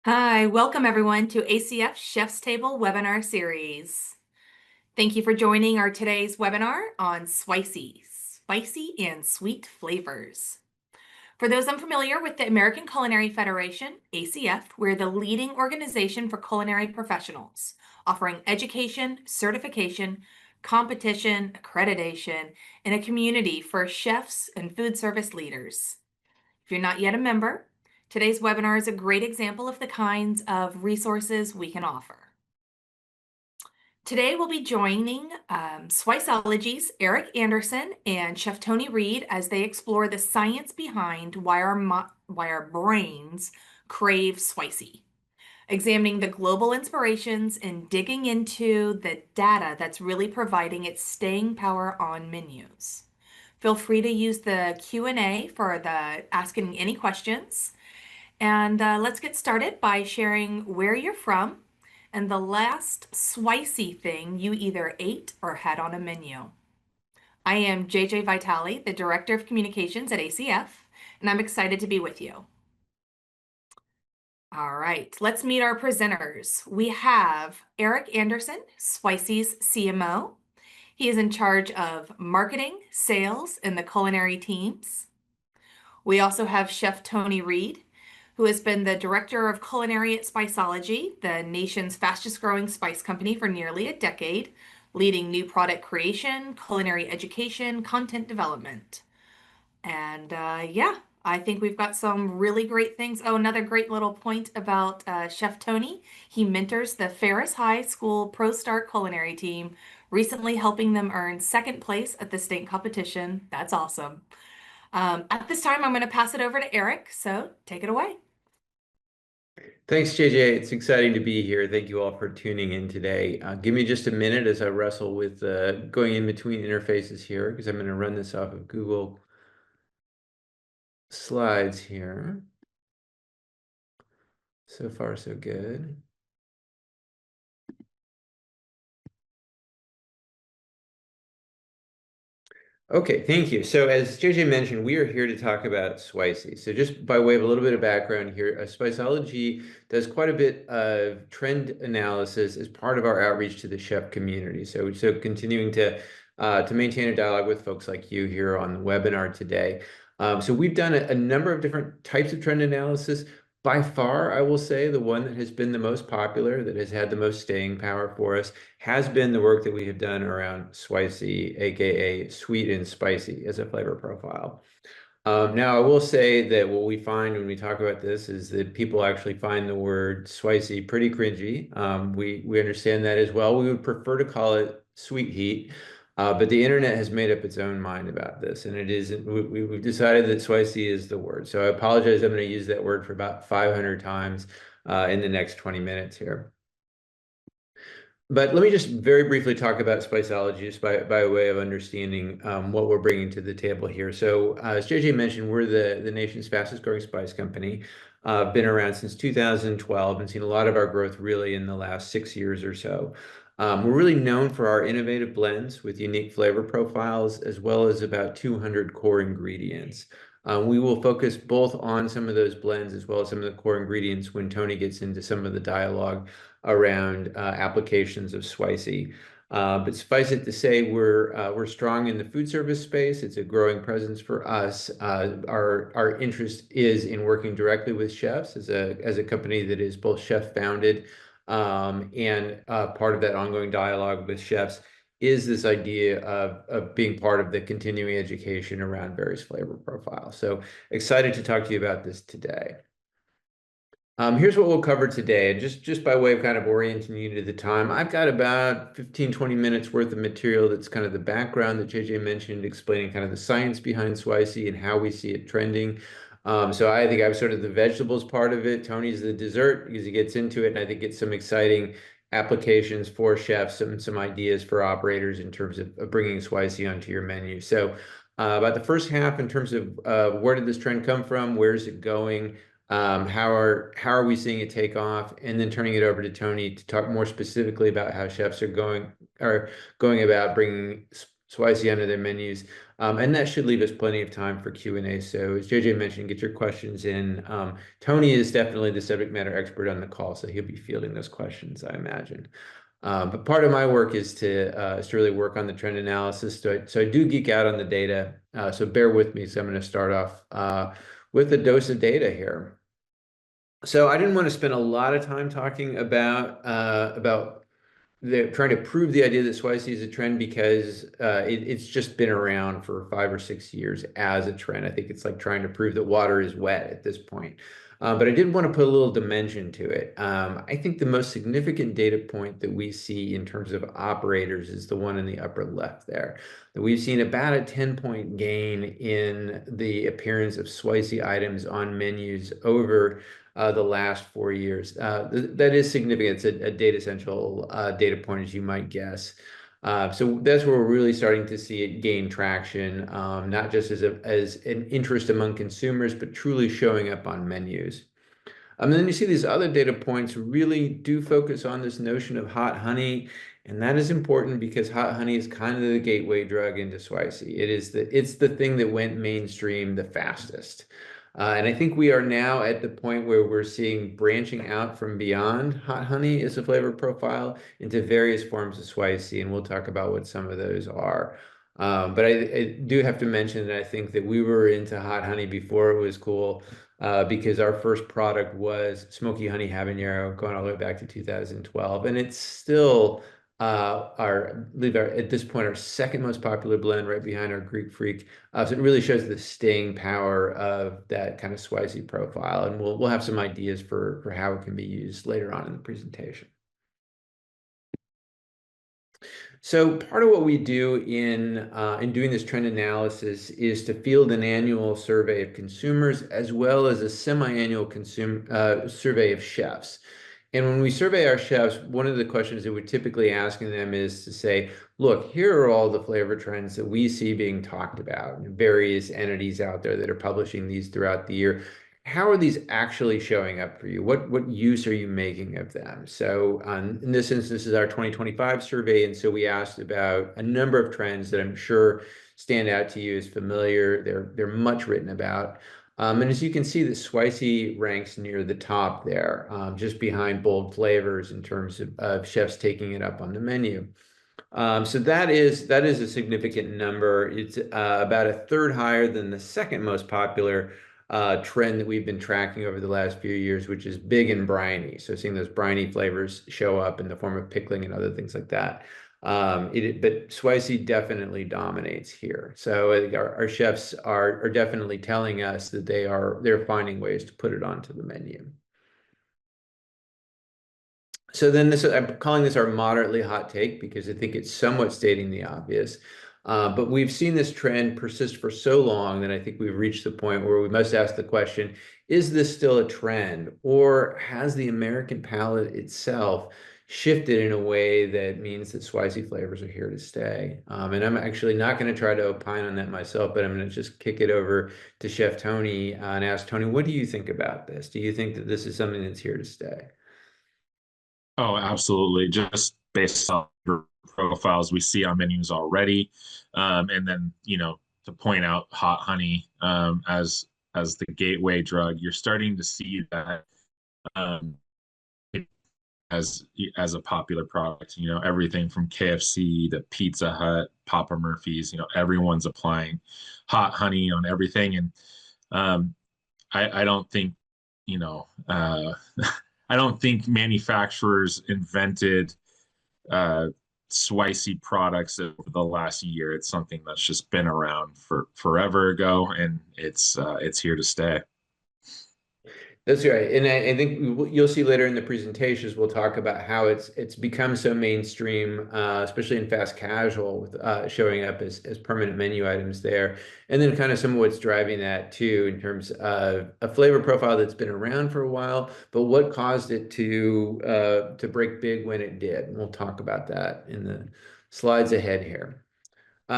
Hi, welcome everyone to ACF Chef's Table webinar series. Thank you for joining our today's webinar on Swicy, spicy and sweet flavors. For those unfamiliar with the American Culinary Federation, ACF, we're the leading organization for culinary professionals, offering education, certification, competition, accreditation, and a community for chefs and food service leaders. If you're not yet a member, today's webinar is a great example of the kinds of resources we can offer. Today we'll be joining Swicology's Eric Anderson and Chef Tony Reed as they explore the science behind why our brains crave Swicy, examining the global inspirations and digging into the data that's really providing its staying power on menus. Feel free to use the Q&A for the asking any questions. And let's get started by sharing where you're from and the last Swicy thing you either ate or had on a menu. I am JJ Vitale, the Director of Communications at ACF, and I'm excited to be with you. All right, let's meet our presenters. We have Eric Anderson, Swicy's CMO. He is in charge of marketing, sales, and the culinary teams. We also have Chef Tony Reed, who has been the director of culinary at Spicology, the nation's fastest growing spice company for nearly a decade, leading new product creation, culinary education, content development. And yeah, I think we've got some really great things. Oh, another great little point about Chef Tony. He mentors the Ferris High School Pro Start culinary team, recently helping them earn second place at the state competition. That's awesome. At this time, I'm going to pass it over to Eric, so take it away. Thanks, JJ. It's exciting to be here. Thank you all for tuning in today. Give me just a minute as I wrestle with going in between interfaces here, because I'm going to run this off of Google Slides here. So far, so good. Okay, thank you. So as JJ mentioned, we are here to talk about Swicy. So just by way of a little bit of background here, Spicology does quite a bit of trend analysis as part of our outreach to the chef community. So continuing to maintain a dialogue with folks like you here on the webinar today. So we've done a number of different types of trend analysis. By far, I will say the one that has been the most popular, that has had the most staying power for us, has been the work that we have done around Swicy, aka sweet and spicy, as a flavor profile. Now, I will say that what we find when we talk about this is that people actually find the word Swicy pretty cringy. We understand that as well. We would prefer to call it sweet heat. But the internet has made up its own mind about this, and it is we've decided that Swicy is the word. So I apologize. I'm going to use that word for about 500 times in the next 20 minutes here. But let me just very briefly talk about Spicology, just by way of understanding what we're bringing to the table here. So as JJ mentioned, we're the nation's fastest growing spice company. Been around since 2012 and seen a lot of our growth really in the last 6 years or so. We're really known for our innovative blends with unique flavor profiles, as well as about 200 core ingredients. We will focus both on some of those blends as well as some of the core ingredients when Tony gets into some of the dialogue around applications of Swicy. But suffice it to say, we're strong in the food service space. It's a growing presence for us. Our interest is in working directly with chefs as a company that is both chef founded and part of that ongoing dialogue with chefs is this idea of being part of the continuing education around various flavor profiles. So excited to talk to you about this today. Here's what we'll cover today. Just by way of kind of orienting you to the time, I've got about 15, 20 minutes worth of material that's kind of the background that JJ mentioned, explaining kind of the science behind Swicy and how we see it trending. So I think I'm sort of the vegetables part of it. Tony's the dessert because he gets into it, and I think it's some exciting applications for chefs, some ideas for operators in terms of bringing Swicy onto your menu. So about the first half in terms of where did this trend come from, where's it going, how are we seeing it take off, and then turning it over to Tony to talk more specifically about how chefs are going about bringing Swicy onto their menus. And that should leave us plenty of time for Q&A. So as JJ mentioned, get your questions in. Tony is definitely the subject matter expert on the call, so he'll be fielding those questions, I imagine. But part of my work is to really work on the trend analysis. So I do geek out on the data. So bear with me. So I'm going to start off with a dose of data here. So I didn't want to spend a lot of time talking about trying to prove the idea that Swicy is a trend because it's just been around for 5 or 6 years as a trend. I think it's like trying to prove that water is wet at this point. But I did want to put a little dimension to it. I think the most significant data point that we see in terms of operators is the one in the upper left there. That we've seen about a 10-point gain in the appearance of Swicy items on menus over the last 4 years. That is significant. It's a data essential data point, as you might guess. So that's where we're really starting to see it gain traction, not just as an interest among consumers, but truly showing up on menus. And then you see these other data points really do focus on this notion of hot honey, and that is important because hot honey is kind of the gateway drug into Swicy. It's the thing that went mainstream the fastest. And I think we are now at the point where we're seeing branching out from beyond hot honey as a flavor profile into various forms of Swicy, and we'll talk about what some of those are. But I do have to mention that I think that we were into hot honey before it was cool, because our first product was Smoky Honey Habanero going all the way back to 2012, and it's still at this point, our second most popular blend, right behind our Greek Freak. So it really shows the staying power of that kind of Swicy profile, and we'll have some ideas for how it can be used later on in the presentation. So part of what we do in doing this trend analysis is to field an annual survey of consumers as well as a semi-annual survey of chefs. And when we survey our chefs, one of the questions that we're typically asking them is to say, look, here are all the flavor trends that we see being talked about, various entities out there that are publishing these throughout the year. How are these actually showing up for you? What use are you making of them? So in this instance, this is our 2025 survey. And so we asked about a number of trends that I'm sure stand out to you as familiar. They're much written about. And as you can see, the Swicy ranks near the top there, just behind bold flavors in terms of chefs taking it up on the menu. So that is a significant number. It's about a third higher than the second most popular trend that we've been tracking over the last few years, which is big and briny. So seeing those briny flavors show up in the form of pickling and other things like that. But Swicy definitely dominates here. So I think our chefs are definitely telling us that they're finding ways to put it onto the menu. So then I'm calling this our moderately hot take because I think it's somewhat stating the obvious. But we've seen this trend persist for so long that I think we've reached the point where we must ask the question, is this still a trend? Or has the American palate itself shifted in a way that means that Swicy flavors are here to stay? And I'm actually not going to try to opine on that myself, but I'm going to just kick it over to Chef Tony and ask Tony, what do you think about this? Do you think that this is something that's here to stay? Oh, absolutely. Just based on the profiles we see on menus already. And then, to point out hot honey as the gateway drug, you're starting to see that um, as a popular product. Everything from KFC to Pizza Hut, Papa Murphy's, everyone's applying hot honey on everything. And I don't think, you know, I don't think manufacturers invented Swicy products over the last year. It's something that's just been around for forever ago, and it's here to stay. That's right, and I think you'll see later in the presentations we'll talk about how it's become so mainstream, especially in fast casual, with showing up as permanent menu items there, and then kind of some of what's driving that too, in terms of a flavor profile that's been around for a while, but what caused it to break big when it did, and we'll talk about that in the slides ahead here.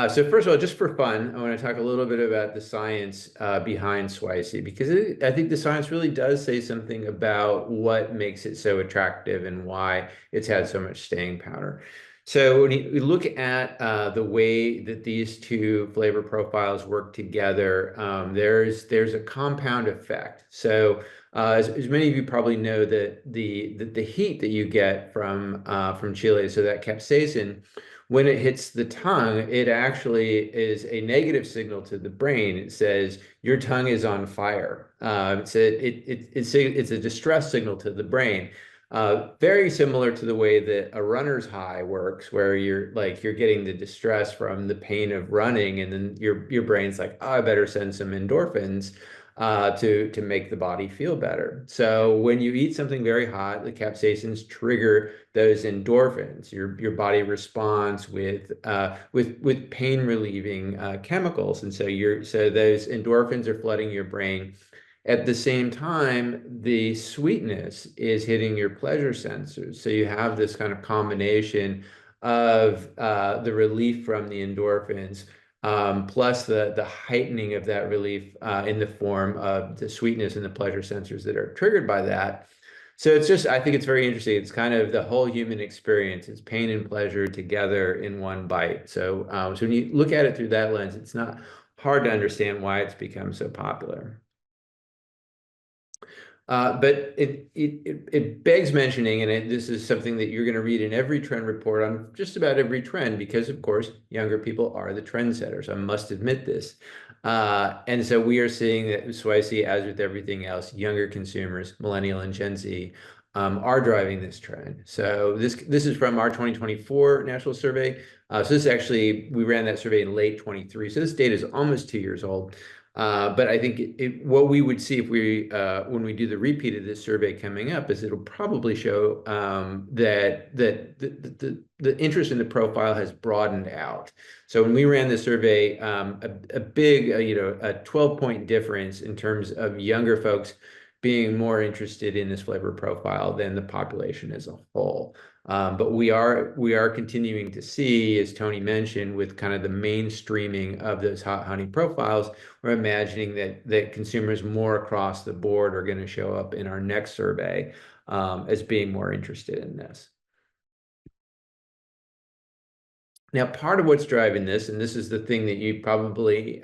So first of all, just for fun, I want to talk a little bit about the science behind Swicy, because I think the science really does say something about what makes it so attractive and why it's had so much staying power. So when you look at the way that these two flavor profiles work together, there's a compound effect. So as many of you probably know, that the heat that you get from chili, so that capsaicin, when it hits the tongue, it actually is a negative signal to the brain. It says your tongue is on fire. It's a distress signal to the brain. Very similar to the way that a runner's high works, where you're getting the distress from the pain of running, and then your brain's like, oh, I better send some endorphins to make the body feel better. So when you eat something very hot, the capsaicins trigger those endorphins. Your body responds with pain relieving chemicals, and so those endorphins are flooding your brain. At the same time, the sweetness is hitting your pleasure sensors. So you have this kind of combination of the relief from the endorphins, plus the heightening of that relief in the form of the sweetness and the pleasure sensors that are triggered by that. So I think it's very interesting. It's kind of the whole human experience. It's pain and pleasure together in one bite. So when you look at it through that lens, it's not hard to understand why it's become so popular. But it begs mentioning, and this is something that you're going to read in every trend report on just about every trend, because of course younger people are the trendsetters. I must admit this. And so we are seeing that Swicy, as with everything else, younger consumers, millennial and Gen Z, are driving this trend. So this is from our 2024 national survey. So this actually, we ran that survey in late 23. So this data is almost 2 years old. But I think what we would see if when we do the repeat of this survey coming up, is it'll probably show that the interest in the profile has broadened out. So when we ran the survey, a big a 12-point difference in terms of younger folks being more interested in this flavor profile than the population as a whole. But we are continuing to see, as Tony mentioned, with kind of the mainstreaming of those hot honey profiles, we're imagining that consumers more across the board are going to show up in our next survey as being more interested in this. Now, part of what's driving this, and this is the thing that you probably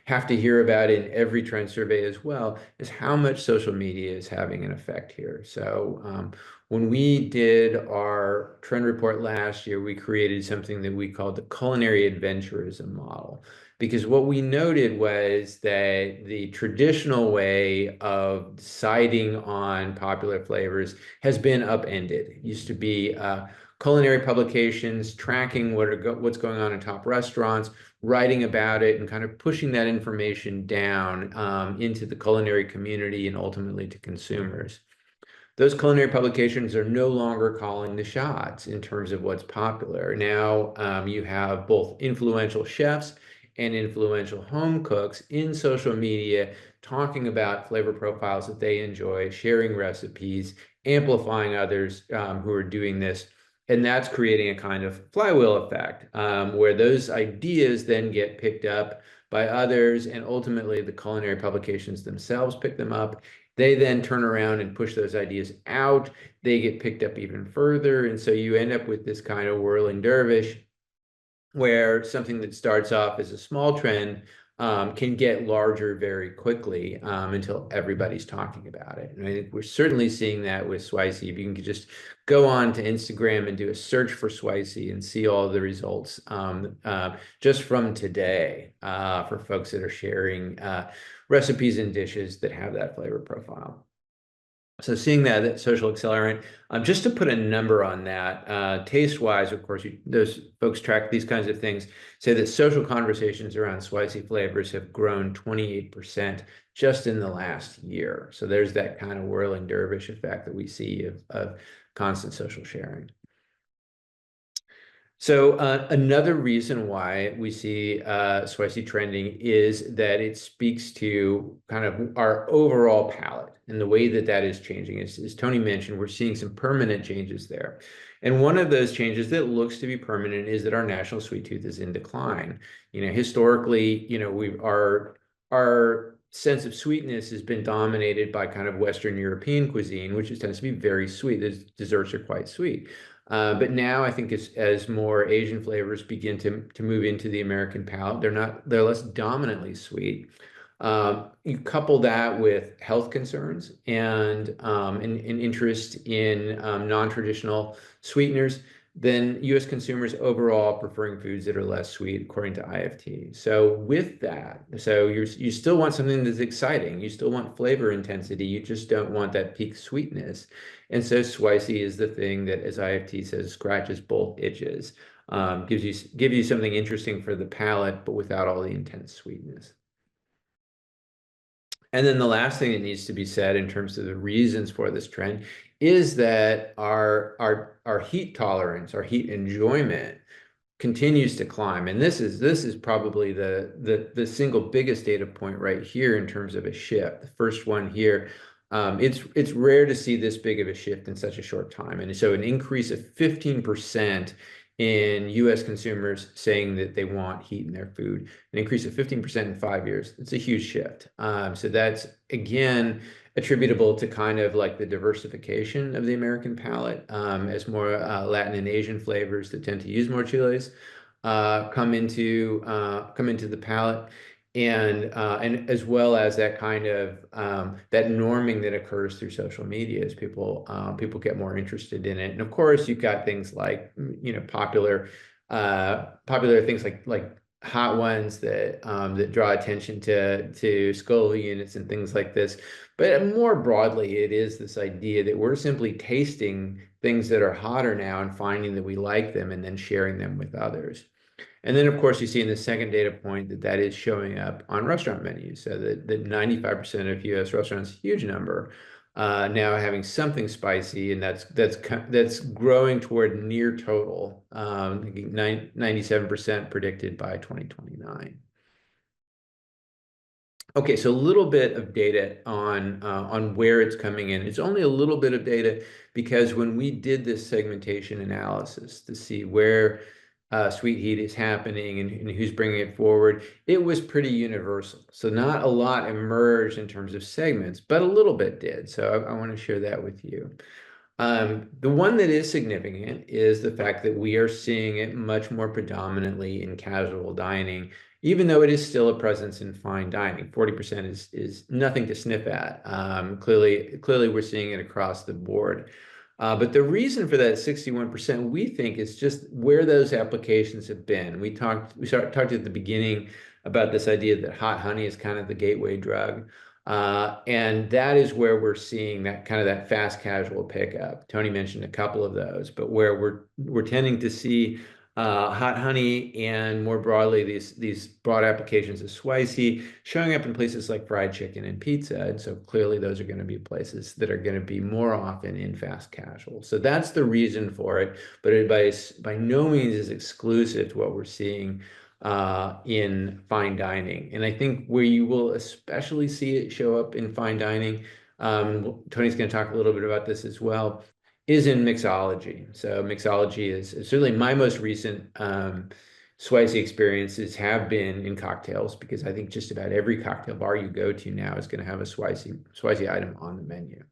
have to hear about in every trend survey as well, is how much social media is having an effect here. So when we did our trend report last year, we created something that we called the culinary adventurism model. Because what we noted was that the traditional way of deciding on popular flavors has been upended. It used to be culinary publications tracking what's going on in top restaurants, writing about it, and kind of pushing that information down into the culinary community and ultimately to consumers. Those culinary publications are no longer calling the shots in terms of what's popular. Now you have both influential chefs and influential home cooks in social media talking about flavor profiles that they enjoy, sharing recipes, amplifying others who are doing this. And that's creating a kind of flywheel effect where those ideas then get picked up by others, and ultimately the culinary publications themselves pick them up. They then turn around and push those ideas out. They get picked up even further. And so you end up with this kind of whirling dervish where something that starts off as a small trend can get larger very quickly until everybody's talking about it. And I think we're certainly seeing that with Swicy. If you can just go on to Instagram and do a search for Swicy and see all the results just from today for folks that are sharing recipes and dishes that have that flavor profile. So seeing that social accelerant, just to put a number on that, taste-wise, of course, those folks track these kinds of things, say that social conversations around Swicy flavors have grown 28% just in the last year. So there's that kind of whirling dervish effect that we see of constant social sharing. So another reason why we see Swicy trending is that it speaks to kind of our overall palate and the way that that is changing. As Tony mentioned, we're seeing some permanent changes there. And one of those changes that looks to be permanent is that our national sweet tooth is in decline. Historically, our sense of sweetness has been dominated by kind of Western European cuisine, which tends to be very sweet. The desserts are quite sweet. But now I think as more Asian flavors begin to move into the American palate, they're less dominantly sweet. You couple that with health concerns and an interest in non-traditional sweeteners, then U.S. consumers overall preferring foods that are less sweet, according to IFT. So with that, you still want something that's exciting. You still want flavor intensity. You just don't want that peak sweetness. And so Swicy is the thing that, as IFT says, scratches both itches, gives you something interesting for the palate, but without all the intense sweetness. And then the last thing that needs to be said in terms of the reasons for this trend is that our heat tolerance, our heat enjoyment continues to climb. And this is probably the single biggest data point right here in terms of a shift. The first one here, it's rare to see this big of a shift in such a short time. And so an increase of 15% in US consumers saying that they want heat in their food, an increase of 15% in 5 years. It's a huge shift. So that's, again, attributable to kind of like the diversification of the American palate, as more Latin and Asian flavors that tend to use more chiles come into the palate, and as well as that kind of that norming that occurs through social media as people get more interested in it. And of course, you've got things like popular things like hot ones that draw attention to Scoville units and things like this. But more broadly, it is this idea that we're simply tasting things that are hotter now and finding that we like them and then sharing them with others. And then, of course, you see in the second data point that is showing up on restaurant menus. So that 95% of U.S. restaurants, huge number, now having something spicy, and that's growing toward near total, 97% predicted by 2029. Okay, so a little bit of data on where it's coming in. It's only a little bit of data because when we did this segmentation analysis to see where sweet heat is happening and who's bringing it forward, it was pretty universal. So not a lot emerged in terms of segments, but a little bit did. So I want to share that with you. The one that is significant is the fact that we are seeing it much more predominantly in casual dining, even though it is still a presence in fine dining. 40% is nothing to sniff at. Clearly we're seeing it across the board. But the reason for that 61%, we think, is just where those applications have been. We talked at the beginning about this idea that hot honey is kind of the gateway drug. And that is where we're seeing that kind of that fast casual pickup. Tony mentioned a couple of those, but where we're tending to see hot honey and more broadly these broad applications of Swicy showing up in places like fried chicken and pizza. And so clearly those are going to be places that are going to be more often in fast casual. So that's the reason for it, but it by no means is exclusive to what we're seeing in fine dining. And I think where you will especially see it show up in fine dining, Tony's going to talk a little bit about this as well, is in mixology. So mixology is certainly my most recent Swicy experiences have been in cocktails, because I think just about every cocktail bar you go to now is going to have a Swicy item on the menu.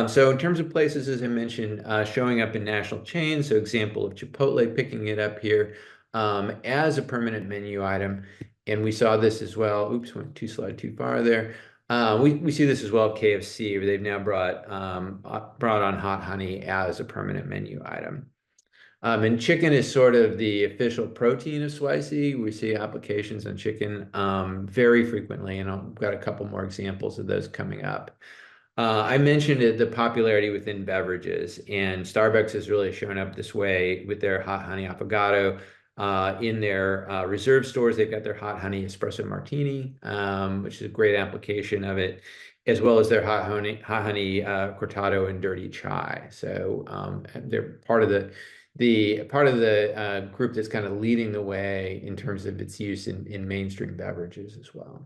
So in terms of places, as I mentioned, showing up in national chains, so example of Chipotle picking it up here as a permanent menu item. And we saw this as well. Oops, went two slide too far there. We see this as well at KFC, where they've now brought on hot honey as a permanent menu item. And chicken is sort of the official protein of Swicy. We see applications on chicken very frequently, and I've got a couple more examples of those coming up. I mentioned the popularity within beverages, and Starbucks has really shown up this way with their hot honey affogato. In their reserve stores, they've got their hot honey espresso martini, which is a great application of it, as well as their hot honey cortado and dirty chai. So they're part of the group that's kind of leading the way in terms of its use in mainstream beverages as well.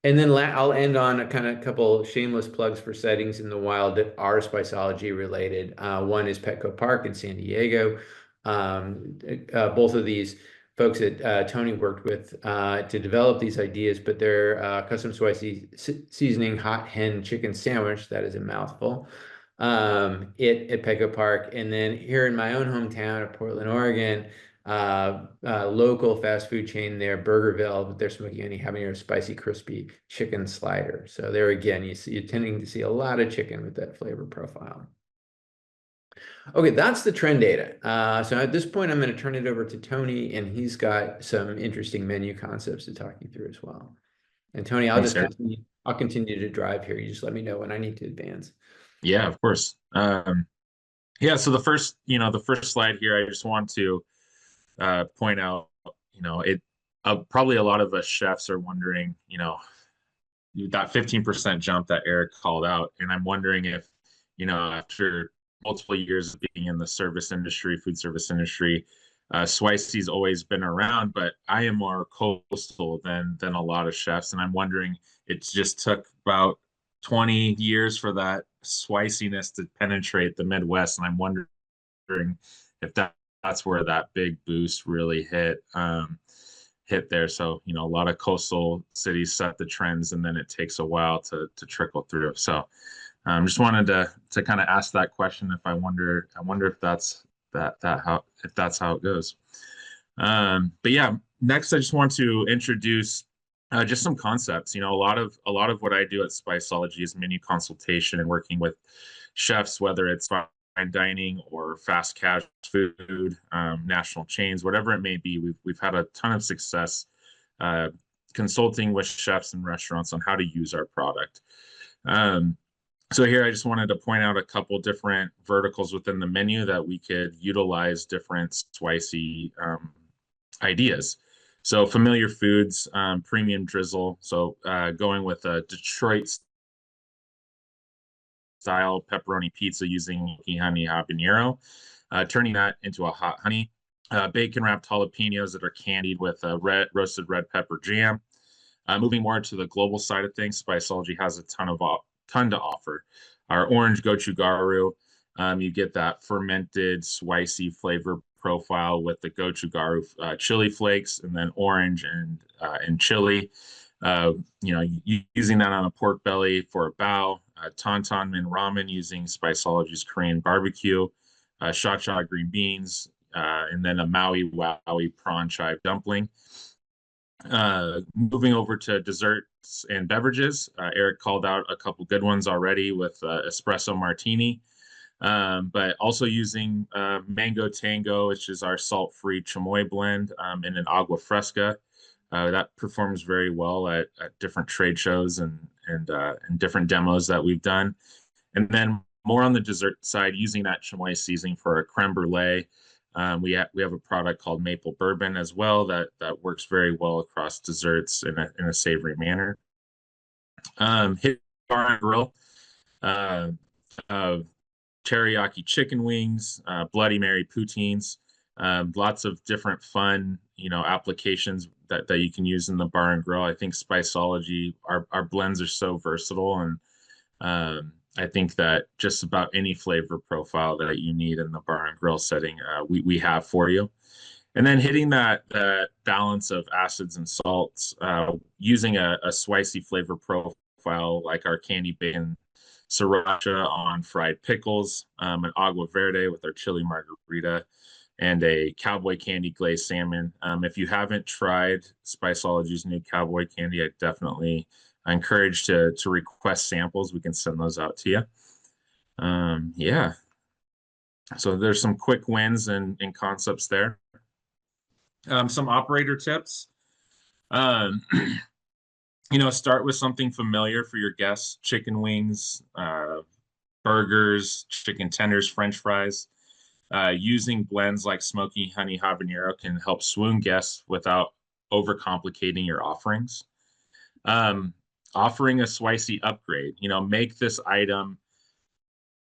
And then I'll end on a couple shameless plugs for settings in the wild that are Spiceology related. One is Petco Park in San Diego. Both of these folks that Tony worked with to develop these ideas, but their custom spicy seasoning hot hen chicken sandwich, that is a mouthful, at Petco Park. And then here in my own hometown of Portland, Oregon, local fast food chain there, Burgerville, they're smoking honey habanero spicy crispy chicken slider. So there again, you're tending to see a lot of chicken with that flavor profile. Okay, that's the trend data. So at this point, I'm going to turn it over to Tony, and he's got some interesting menu concepts to talk you through as well. And Tony, Thanks, I'll continue to drive here. You just let me know when I need to advance. Yeah, of course. Yeah, so the first slide here, I just want to point out, probably a lot of us chefs are wondering, that 15% jump that Eric called out. And I'm wondering if, after multiple years of being in the service industry, food service industry, Swicy's always been around, but I am more coastal than a lot of chefs. And I'm wondering, it just took about 20 years for that Swiciness to penetrate the Midwest. And I'm wondering if that's where that big boost really hit there. So, a lot of coastal cities set the trends, and then it takes a while to trickle through. So just wanted to kind of ask that question. I wonder if that's how it goes. But yeah, next I just want to introduce just some concepts. A lot of what I do at Spiceology is menu consultation and working with chefs, whether it's fine dining or fast casual food, national chains, whatever it may be. We've had a ton of success consulting with chefs and restaurants on how to use our product. So here I just wanted to point out a couple different verticals within the menu that we could utilize different Swicy ideas. So familiar foods, premium drizzle. So going with a Detroit style pepperoni pizza using honey habanero, turning that into a hot honey. Bacon wrapped jalapenos that are candied with roasted red pepper jam. Moving more to the global side of things, Spiceology has a ton to offer. Our orange gochugaru, you get that fermented Swicy flavor profile with the gochugaru chili flakes, and then orange and chili. Using that on a pork belly for a bao. Tauntaun min ramen using Spiceology's Korean barbecue. Shaksha green beans, and then a Maui Wowie prawn chive dumpling. Moving over to desserts and beverages, Eric called out a couple good ones already with espresso martini, but also using mango tango, which is our salt-free chamoy blend, in an agua fresca. That performs very well at different trade shows and different demos that we've done. And then more on the dessert side, using that chamoy seasoning for a creme brulee. We have a product called maple bourbon as well that works very well across desserts in a savory manner. Hit bar and grill, teriyaki chicken wings, Bloody Mary poutines, lots of different fun applications that you can use in the bar and grill. I think Spiceology, our blends are so versatile, and I think that just about any flavor profile that you need in the bar and grill setting, we have for you. And then hitting that balance of acids and salts, using a spicy flavor profile like our candy bacon sriracha on fried pickles, an agua verde with our chili margarita, and a cowboy candy glazed salmon. If you haven't tried Spiceology's new cowboy candy, I definitely encourage to request samples. We can send those out to you. Yeah. So there's some quick wins and concepts there. Some operator tips. Start with something familiar for your guests: chicken wings, burgers, chicken tenders, French fries. Using blends like smoky honey habanero can help swoon guests without overcomplicating your offerings. Offering a spicy upgrade, make this item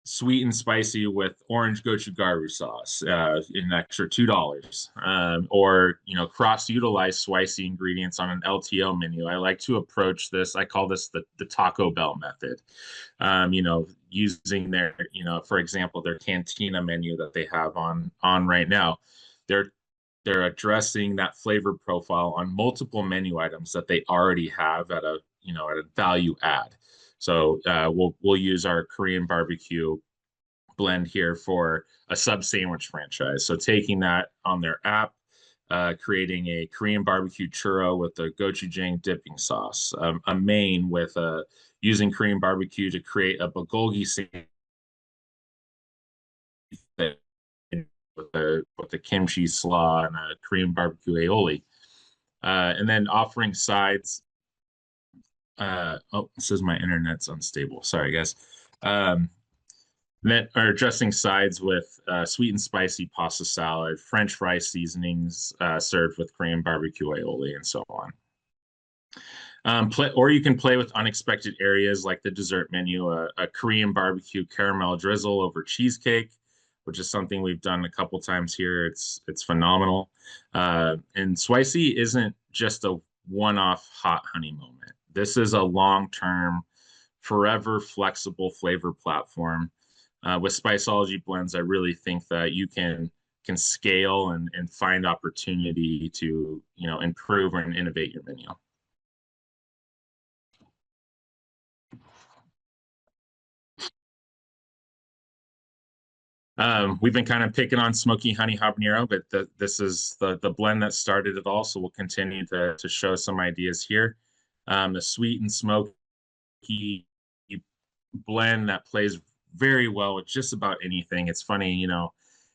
sweet and spicy with orange gochugaru sauce, an extra $2, or cross-utilize spicy ingredients on an LTO menu. I like to approach this. I call this the Taco Bell method. Using their, for example, their Cantina menu that they have on right now. they're addressing that flavor profile on multiple menu items that they already have at a, at a value add. So we'll use our Korean barbecue blend here for a sub sandwich franchise. So taking that on their app, creating a Korean barbecue churro with a gochujang dipping sauce, a main with using Korean barbecue to create a bulgogi sandwich with the kimchi slaw and a Korean barbecue aioli, and then offering sides. Oh, it says my internet's unstable. Sorry, guys. That are dressing sides with sweet and spicy pasta salad, French fry seasonings served with Korean barbecue aioli, and so on. Or you can play with unexpected areas like the dessert menu, a Korean barbecue caramel drizzle over cheesecake, which is something we've done a couple times here. It's phenomenal. And Swicy isn't just a one-off hot honey moment. This is a long-term, forever flexible flavor platform. With Spiceology blends, I really think that you can scale and find opportunity to improve and innovate your menu. We've been kind of picking on smoky honey habanero, but this is the blend that started it all. So we'll continue to show some ideas here. The sweet and smoky blend that plays very well with just about anything. It's funny,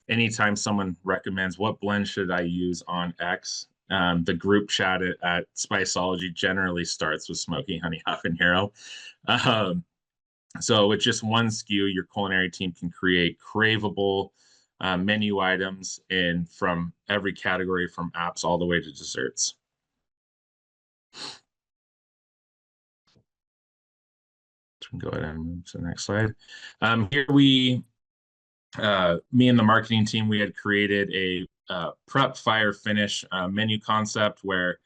anytime someone recommends what blend should I use on X, the group chat at Spiceology generally starts with smoky honey habanero. So with just one SKU, your culinary team can create craveable menu items from every category, from apps all the way to desserts. Go ahead and move to the next slide. Here me and the marketing team, we had created a prep, fire, finish menu concept where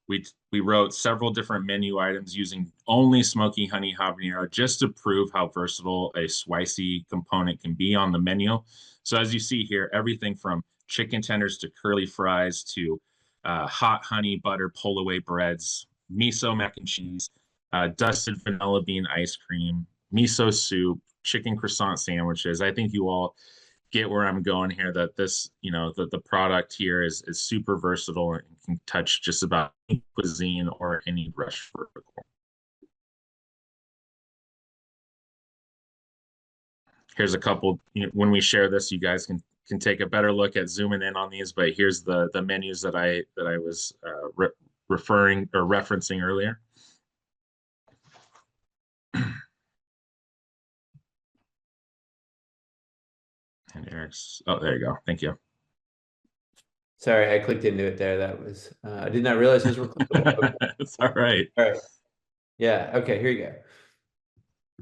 we wrote several different menu items using only smoky honey habanero just to prove how versatile a Swicy component can be on the menu. So as you see here, everything from chicken tenders to curly fries to hot honey butter pull away breads, miso mac and cheese, dusted vanilla bean ice cream, miso soup, chicken croissant sandwiches. I think you all get where I'm going here, that this, the product here is super versatile and can touch just about any cuisine or any rush vertical. Here's a couple, when we share this, you guys can take a better look at zooming in on these, but here's the menus that I was referring or referencing earlier. And Eric's, oh, there you go. Thank you. Sorry, I clicked into it there. That was, I did not realize those were clickable. Okay. It's all right. All right. Yeah. Okay. Here you go.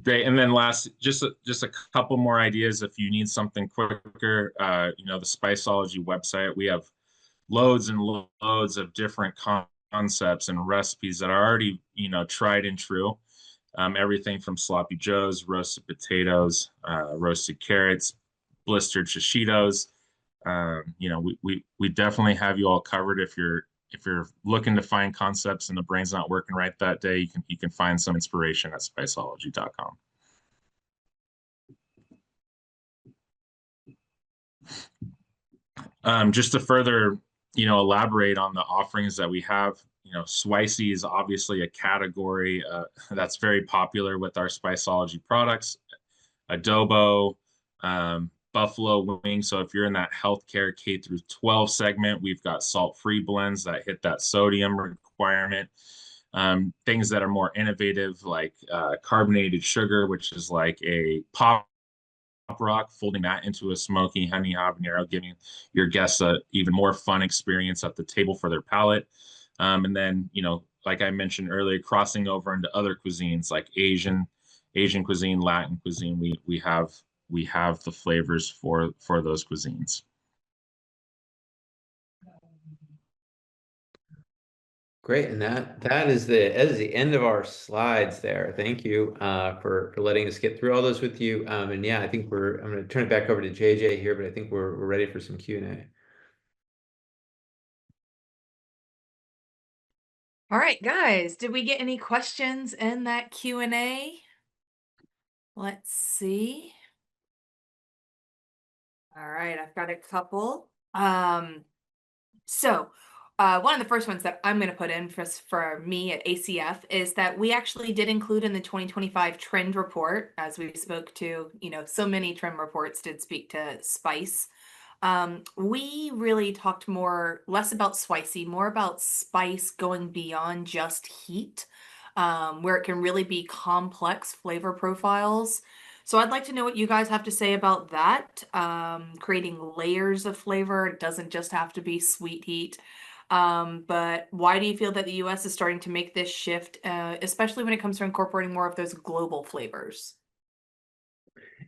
Great. And then last, just a couple more ideas if you need something quicker. The Spiceology website, we have loads and loads of different concepts and recipes that are already, tried and true. Everything from sloppy joes, roasted potatoes, roasted carrots, blistered shishitos. We definitely have you all covered. If you're looking to find concepts and the brain's not working right that day, you can find some inspiration at spiceology.com. Just to further, elaborate on the offerings that we have, Swicy is obviously a category that's very popular with our Spiceology products. Adobo, buffalo wings. So if you're in that healthcare K through 12 segment, we've got salt-free blends that hit that sodium requirement. Things that are more innovative, like carbonated sugar, which is like a pop rock, folding that into a smoky honey habanero, giving your guests a even more fun experience at the table for their palate. And then, like I mentioned earlier, crossing over into other cuisines like Asian cuisine, Latin cuisine. We have the flavors for those cuisines. Great, and that is the end of our slides there. Thank you for letting us get through all those with you. And yeah, I think I'm going to turn it back over to JJ here, but I think we're ready for some Q&A. All right, guys, did we get any questions in that Q&A? Let's see. All right, I've got a couple. So one of the first ones that I'm going to put in for me at ACF is that we actually did include in the 2025 trend report, as we spoke to, so many trend reports did speak to spice. We really talked less about Swicy, more about spice going beyond just heat, where it can really be complex flavor profiles. So I'd like to know what you guys have to say about that. Creating layers of flavor. It doesn't just have to be sweet heat. But why do you feel that the US is starting to make this shift, especially when it comes to incorporating more of those global flavors?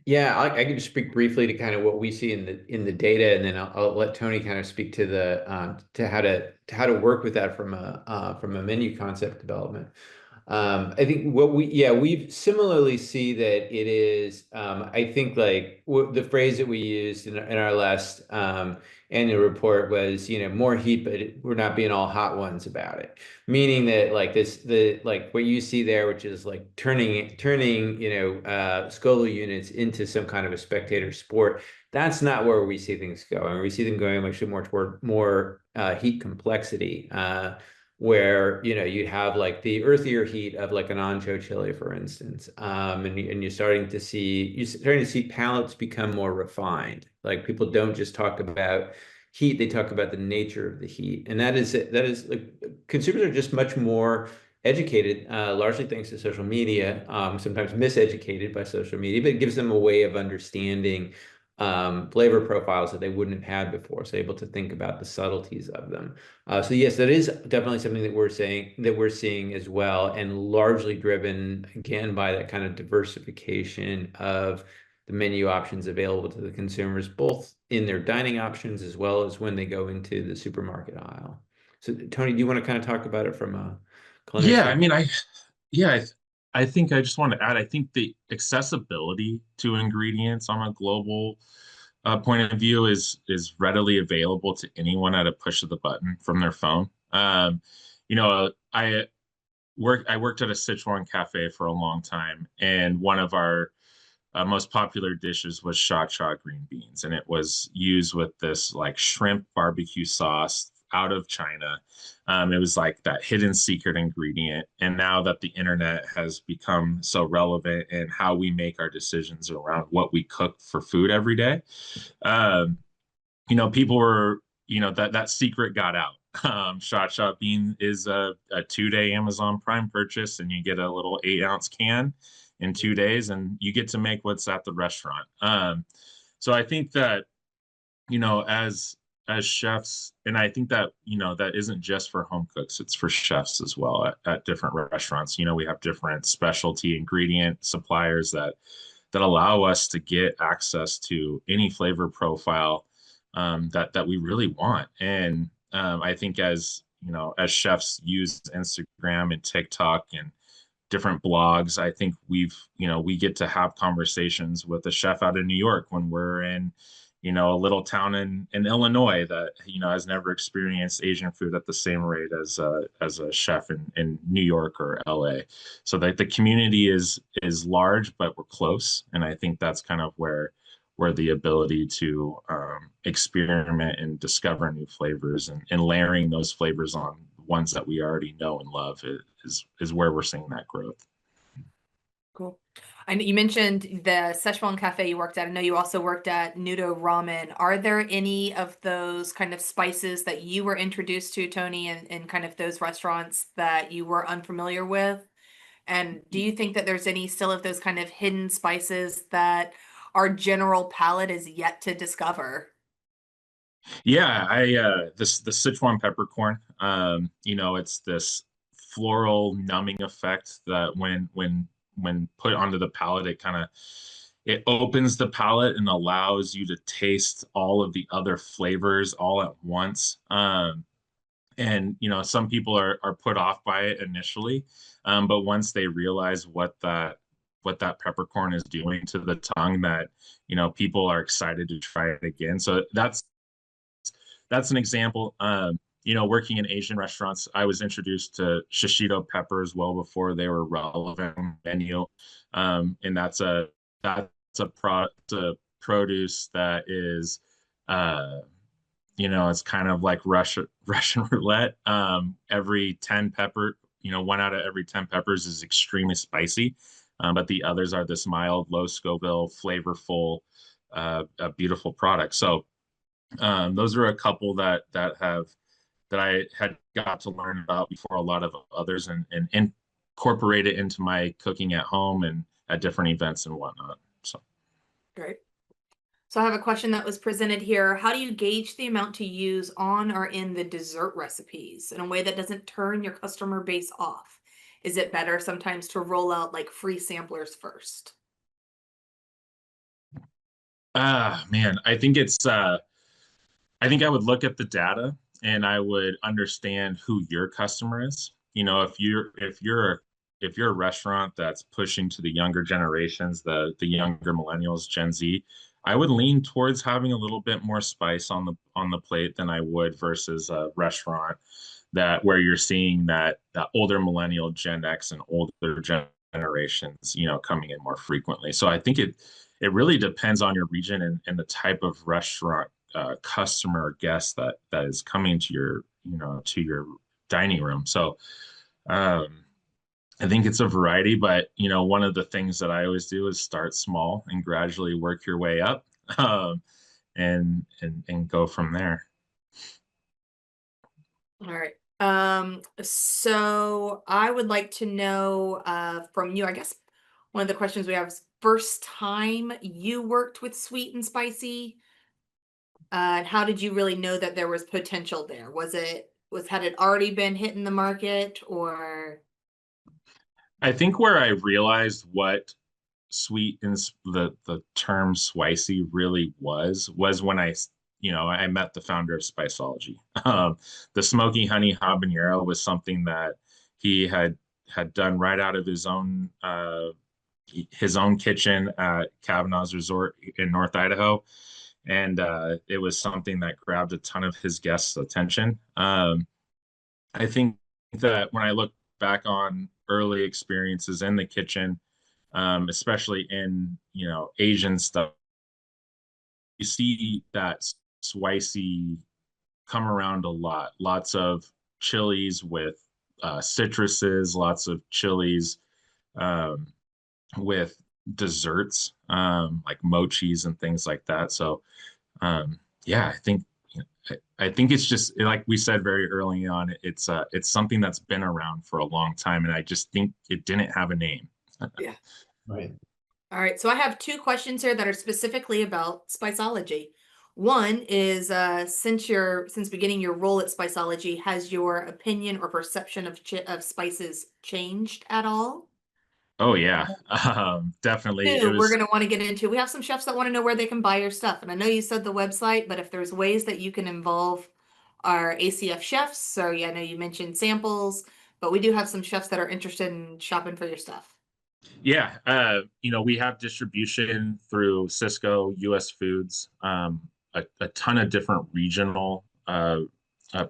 Yeah, I can just speak briefly to kind of what we see in the data, and then I'll let Tony kind of speak to the to how to work with that from a menu concept development. I think we've similarly see that it is, I think like the phrase that we used in our last annual report was, more heat, but we're not being all hot ones about it. Meaning that like like what you see there, which is like turning, Scoville units into some kind of a spectator sport. That's not where we see things go. I mean, we see them going actually more toward more heat complexity. Where you have like the earthier heat of like an ancho chili, for instance, and you're starting to see palates become more refined. Like people don't just talk about heat; they talk about the nature of the heat, and that is like consumers are just much more educated, largely thanks to social media. Sometimes miseducated by social media, but it gives them a way of understanding flavor profiles that they wouldn't have had before, so able to think about the subtleties of them. So yes, that is definitely something that we're seeing as well, and largely driven again by that kind of diversification of the menu options available to the consumers, both in their dining options as well as when they go into the supermarket aisle. So Tony, do you want to kind of talk about it from a culinary Yeah, I standpoint? mean, yeah, I think I just want to add, I think the accessibility to ingredients on a global point of view is readily available to anyone at a push of the button from their phone. I worked at a Sichuan cafe for a long time, and one of our most popular dishes was cha green beans, and it was used with this like shrimp barbecue sauce out of China. It was like that hidden secret ingredient. And now that the internet has become so relevant in how we make our decisions around what we cook for food every day, um, people were, that secret got out. Shot Bean is a 2-day Amazon Prime purchase, and you get a little 8-ounce can in 2 days, and you get to make what's at the restaurant. So I think that, as chefs, and I think that, that isn't just for home cooks, it's for chefs as well at different restaurants. We have different specialty ingredient suppliers that allow us to get access to any flavor profile that we really want. And I think as chefs use Instagram and TikTok and different blogs, I think we get to have conversations with a chef out of New York when we're in, a little town in Illinois that, has never experienced Asian food at the same rate as a chef in New York or LA. So that the community is large, but we're close. And I think that's kind of where the ability to experiment and discover new flavors and layering those flavors on ones that we already know and love is where we're seeing that growth. Cool. And you mentioned the Szechuan cafe you worked at. I know you also worked at Noodle Ramen. Are there any of those kind of spices that you were introduced to, Tony, and kind of those restaurants that you were unfamiliar with? And do you think that there's any still of those kind of hidden spices that our general palate is yet to discover? Yeah, the Sichuan peppercorn. It's this floral numbing effect that when put onto the palate, it opens the palate and allows you to taste all of the other flavors all at once. And some people are put off by it initially, but once they realize what that peppercorn is doing to the tongue, that people are excited to try it again. So that's an example. working in Asian restaurants, I was introduced to shishito peppers well before they were relevant on the menu. And that's a produce that is, it's kind of like Russian roulette. Every 10 pepper, 1 out of every 10 peppers is extremely spicy, but the others are this mild, low Scoville, flavorful, a beautiful product. So those are a couple that I had got to learn about before a lot of others, and incorporate it into my cooking at home and at different events and whatnot. So Great. So I have a question that was presented here. How do you gauge the amount to use on or in the dessert recipes in a way that doesn't turn your customer base off? Is it better sometimes to roll out like free samplers first? Man, I think I would look at the data and I would understand who your customer is. If you're a restaurant that's pushing to the younger generations, the younger millennials, Gen Z, I would lean towards having a little bit more spice on the plate than I would versus a restaurant that where you're seeing that older millennial, Gen X, and older generations, coming in more frequently. So I think it really depends on your region and the type of restaurant customer or guest that is coming to your dining room. So I think it's a variety, but one of the things that I always do is start small and gradually work your way up, and go from there. All right. So I would like to know from you, I guess one of the questions we have is first time you worked with sweet and spicy. And how did you really know that there was potential there? Had it already been hitting the market or? I think where I realized what sweet and the term Swicy really was when I met the founder of Spiceology. The smoky honey habanero was something that he had done right out of his own kitchen at Kavanaugh's Resort in North Idaho, and it was something that grabbed a ton of his guests' attention. I think that when I look back on early experiences in the kitchen, especially in Asian stuff, you see that Swicy come around a lot. Lots of chilies with citruses, lots of chilies with desserts, like mochis and things like that. So yeah, I think it's just like we said very early on. It's something that's been around for a long time, and I just think it didn't have a name. Yeah. Right. All right. So I have two questions here that are specifically about Spiceology. One is since beginning your role at Spiceology, has your opinion or perception of spices changed at all? Oh yeah, definitely. It Two, we're was. going to want to get into. We have some chefs that want to know where they can buy your stuff. And I know you said the website, but if there's ways that you can involve our ACF chefs, so yeah, I know you mentioned samples, but we do have some chefs that are interested in shopping for your stuff. Yeah, we have distribution through Cisco, US Foods, a ton of different regional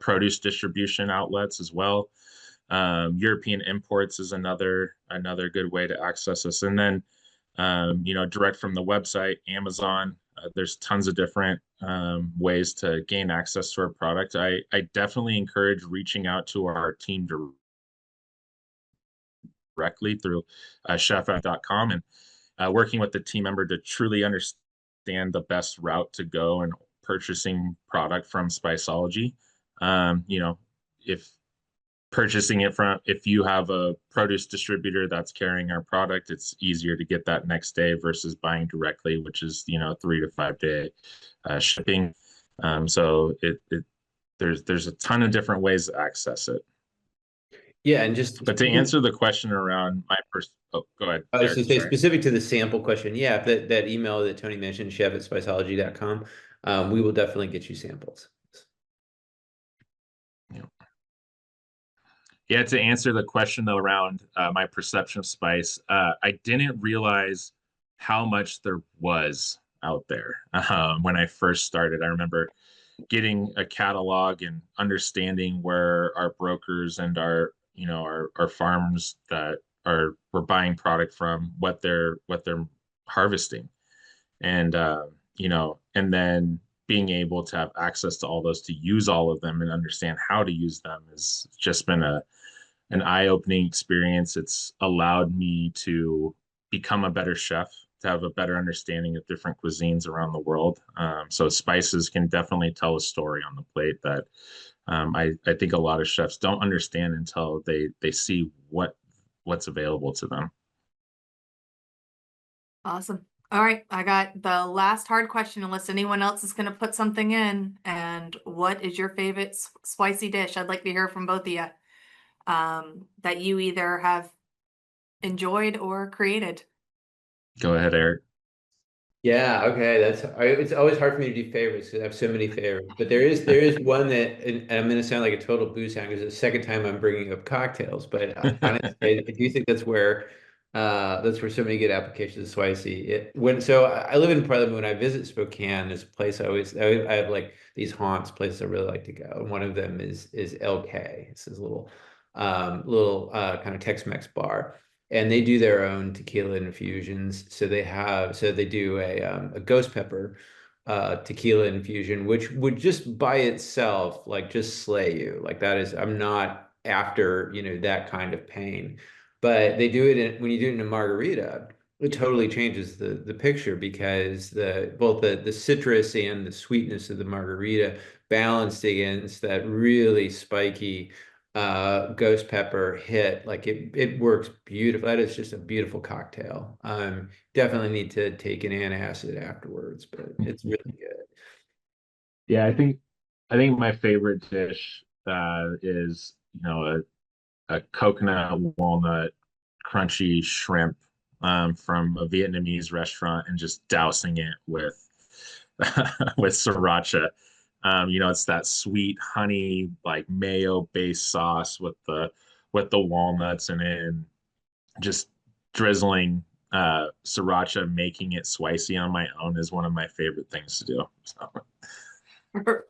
produce distribution outlets as well. European imports is another good way to access us. And then, direct from the website, Amazon. There's tons of different ways to gain access to our product. I definitely encourage reaching out to our team directly through chef.com and working with the team member to truly understand the best route to go and purchasing product from Spiceology. If if you have a produce distributor that's carrying our product, it's easier to get that next day versus buying directly, which is 3 to 5 day shipping. So there's a ton of different ways to access it. Yeah, and just But to answer the question around go ahead. I was Derek, to say sorry. specific to the sample question, yeah, that email that Tony mentioned, chef@spiceology.com, we will definitely get you samples. Yeah, to answer the question though around my perception of spice, I didn't realize how much there was out there when I first started. I remember getting a catalog and understanding where our brokers and our, our farms that we're buying product from, what they're harvesting. And and then being able to have access to all those, to use all of them and understand how to use them, has just been an eye-opening experience. It's allowed me to become a better chef, to have a better understanding of different cuisines around the world. So spices can definitely tell a story on the plate that I think a lot of chefs don't understand until they see what's available to them. Awesome. All right, I got the last hard question, unless anyone else is going to put something in. And what is your favorite spicy dish? I'd like to hear from both of you, that you either have enjoyed or created. Go ahead, Eric. Yeah, okay. It's always hard for me to do favorites because I have so many favorites. But there is one that, and I'm going to sound like a total booze hound because it's the second time I'm bringing up cocktails. But honestly, I do think that's where so many good applications of Swicy. I live in Portland. When I visit Spokane, there's a place I have like these haunts, places I really like to go. And one of them is LK. It's this little kind of Tex-Mex bar, and they do their own tequila infusions. So they do a ghost pepper tequila infusion, which would just by itself like just slay you. Like that is, I'm not after, that kind of pain. But they do it when you do it in a margarita, it totally changes the picture because both the citrus and the sweetness of the margarita balanced against that really spiky ghost pepper hit, like it works beautiful. That is just a beautiful cocktail. Definitely need to take an antacid afterwards, but it's really good. Yeah, I think my favorite dish is, a coconut walnut crunchy shrimp from a Vietnamese restaurant, and just dousing it with with sriracha. It's that sweet honey, like mayo based sauce with the walnuts in it, and just drizzling sriracha, making it spicy on my own, is one of my favorite things to do. So,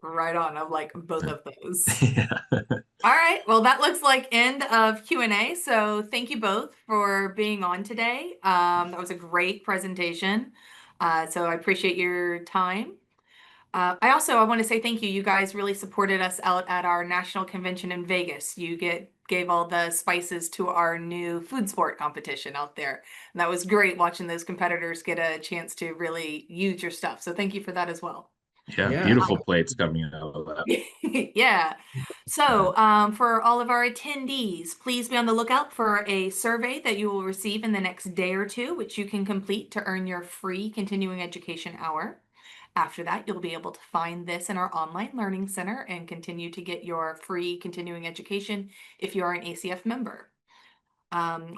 Right on. I'm like both of those. yeah. All right. Well, that looks like end of Q&A. So thank you both for being on today. That was a great presentation. So I appreciate your time. I want to say thank you. You guys really supported us out at our national convention in Vegas. You gave all the spices to our new food sport competition out there. And that was great watching those competitors get a chance to really use your stuff. So thank you for that as well. Yeah, Yeah. beautiful plates coming out of that. Yeah. So, for all of our attendees, please be on the lookout for a survey that you will receive in the next day or two, which you can complete to earn your free continuing education hour. After that, you'll be able to find this in our online learning center and continue to get your free continuing education if you are an ACF member.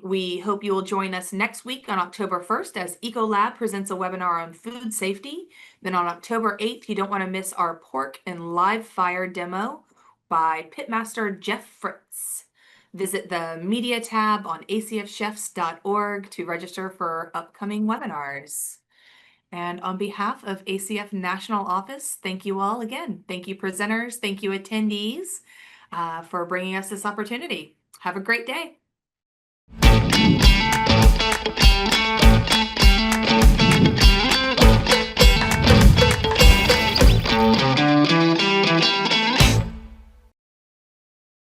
We hope you will join us next week on October 1st as Ecolab presents a webinar on food safety. Then on October 8th, you don't want to miss our pork and live fire demo by Pitmaster Jeff Fritz. Visit the media tab on acfchefs.org to register for upcoming webinars. And on behalf of ACF National Office, thank you all again. Thank you, presenters. Thank you, attendees, for bringing us this opportunity. Have a great day.